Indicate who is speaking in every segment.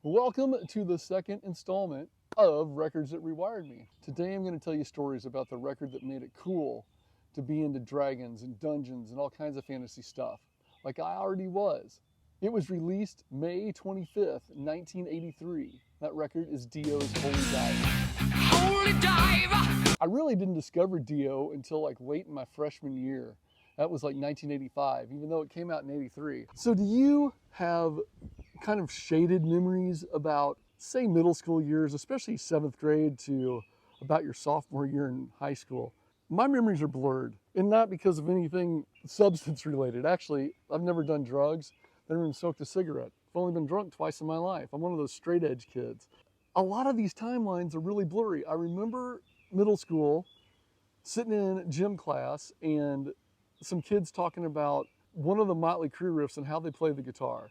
Speaker 1: Welcome to the second installment of Records That Rewired Me. Today I'm going to tell you stories about the record that made it cool to be into dragons and dungeons and all kinds of fantasy stuff, like I already was. It was released May 25th, 1983. That record is Dio's Holy Diver. Holy Diver! I really didn't discover Dio until like late in my freshman year. That was like 1985, even though it came out in 83. So do you have kind of shaded memories about, say, middle school years, especially 7th grade to about your sophomore year in high school? My memories are blurred, and not because of anything substance related. Actually, I've never done drugs, never even smoked a cigarette. I've only been drunk twice in my life. I'm one of those straight edge kids. A lot of these timelines are really blurry. I remember middle school, sitting in gym class, and some kids talking about one of the Motley Crue riffs and how they play the guitar.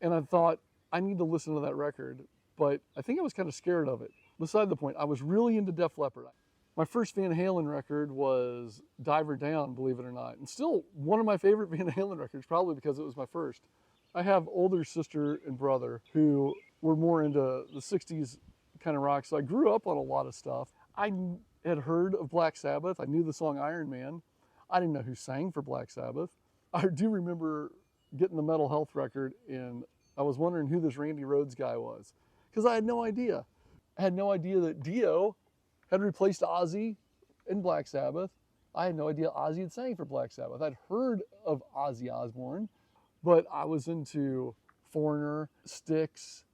Speaker 1: And I thought, I need to listen to that record, but I think I was kind of scared of it. Beside the point, I was really into Def Leppard. My first Van Halen record was Diver Down, believe it or not, and still one of my favorite Van Halen records, probably because it was my first. I have older sister and brother who were more into the 60s kind of rock, so I grew up on a lot of stuff. I had heard of Black Sabbath. I knew the song Iron Man. I didn't know who sang for Black Sabbath. I do remember getting the Mental Health record, and I was wondering who this Randy Rhoads guy was, because I had no idea. I had no idea that Dio had replaced Ozzy in Black Sabbath. I had no idea Ozzy had sang for Black Sabbath. I'd heard of Ozzy Osbourne, but I was into Foreigner, Styx,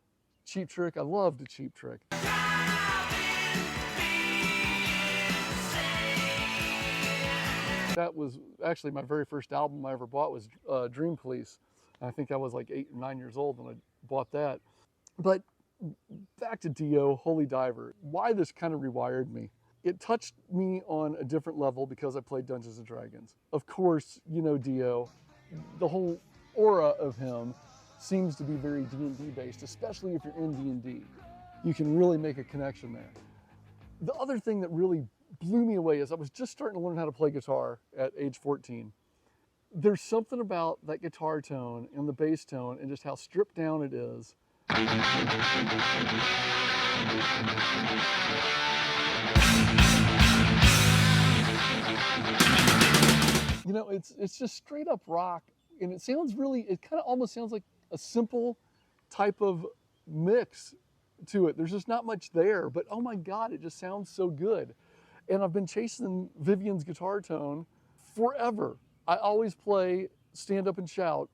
Speaker 1: Cheap Trick. I loved a Cheap Trick. That was actually my very first album I ever bought was Dream Police. I think I was like 8 or 9 years old when I bought that. But back to Dio, Holy Diver. Why this kind of rewired me. It touched me on a different level because I played Dungeons & Dragons. Of course, you know Dio. The whole aura of him seems to be very D&D based, especially if you're in D&D. You can really make a connection there. The other thing that really blew me away is I was just starting to learn how to play guitar at age 14. There's something about that guitar tone and the bass tone and just how stripped down it is. You know, it's just straight up rock, and it kind of almost sounds like a simple type of mix to it. There's just not much there, but oh my God, it just sounds so good. And I've been chasing Vivian's guitar tone forever. I always play Stand Up and Shout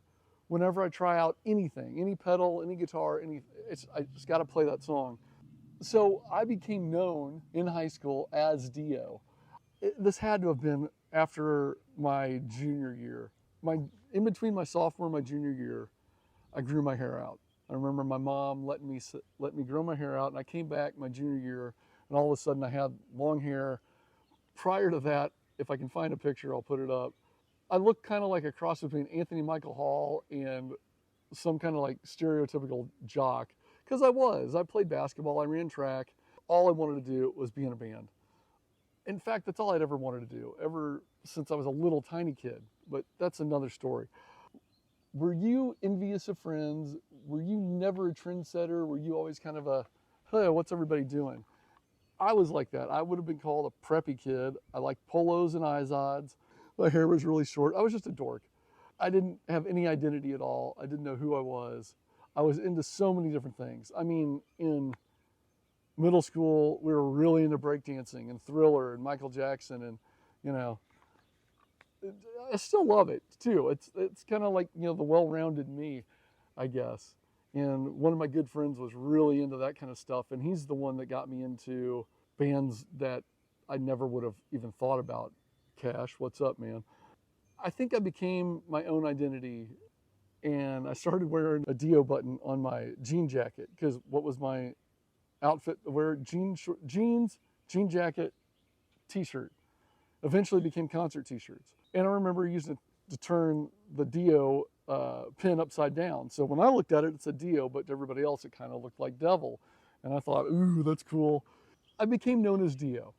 Speaker 1: whenever I try out anything, any pedal, any guitar, I just got to play that song. So I became known in high school as Dio. This had to have been after my junior year. In between my sophomore and my junior year, I grew my hair out. I remember my mom let me grow my hair out, and I came back my junior year, and all of a sudden I had long hair. Prior to that, if I can find a picture, I'll put it up. I looked kind of like a cross between Anthony Michael Hall and some kind of like stereotypical jock, because I played basketball, I ran track. All I wanted to do was be in a band. In fact, that's all I'd ever wanted to do, ever since I was a little tiny kid, but that's another story. Were you envious of friends? Were you never a trendsetter? Were you always kind of a, hey, what's everybody doing? I was like that. I would have been called a preppy kid. I liked polos and izods. My hair was really short. I was just a dork. I didn't have any identity at all. I didn't know who I was. I was into so many different things. I mean, in middle school, we were really into breakdancing and Thriller and Michael Jackson, and, you know, I still love it too. It's kind of like, you know, the well-rounded me, I guess. And one of my good friends was really into that kind of stuff, and he's the one that got me into bands that I never would have even thought about. Cash, what's up, man? I think I became my own identity, and I started wearing a Dio button on my jean jacket, because what was my outfit to wear? Jeans, jean jacket, t-shirt. Eventually became concert t-shirts. And I remember using it to turn the Dio pin upside down. So when I looked at it, it said Dio, but to everybody else, it kind of looked like Devil. And I thought, ooh, that's cool. I became known as Dio.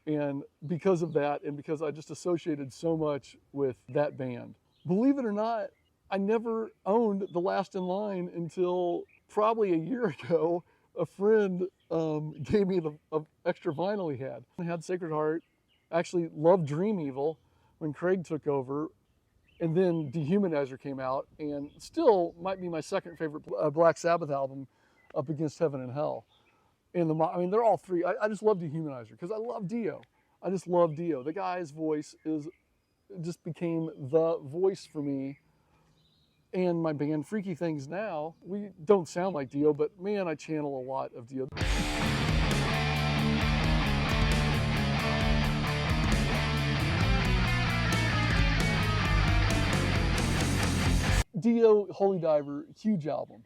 Speaker 1: And because of that, and because I just associated so much with that band, Believe it or not, I never owned The Last in Line until probably a year ago. A friend gave me the extra vinyl he had. I had Sacred Heart, actually loved Dream Evil when Craig took over, and then Dehumanizer came out, and still might be my second favorite Black Sabbath album, up against Heaven and Hell. And I mean, they're all three. I just love Dehumanizer because I love Dio. I just love Dio. The guy's voice just became the voice for me. And my band Freaky Things Now, we don't sound like Dio, but man, I channel a lot of Dio. Dio Holy Diver, huge album.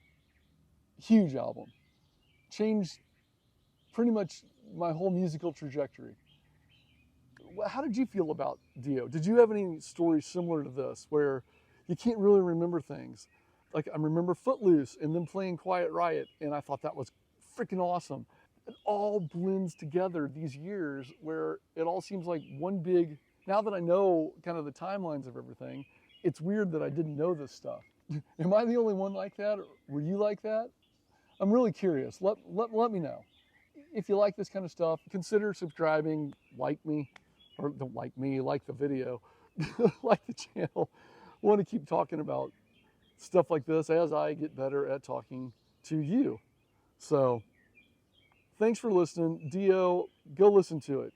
Speaker 1: Huge album. Changed pretty much my whole musical trajectory. How did you feel about Dio? Did you have any stories similar to this where you can't really remember things? Like, I remember Footloose and then playing Quiet Riot, and I thought that was freaking awesome. It all blends together these years where it all seems like one big, now that I know kind of the timelines of everything, it's weird that I didn't know this stuff. Am I the only one like that? Or were you like that? I'm really curious. Let me know. If you like this kind of stuff, consider subscribing, like me, or don't like me, like the video, like the channel. I want to keep talking about stuff like this as I get better at talking to you. So thanks for listening. Dio, go listen to it.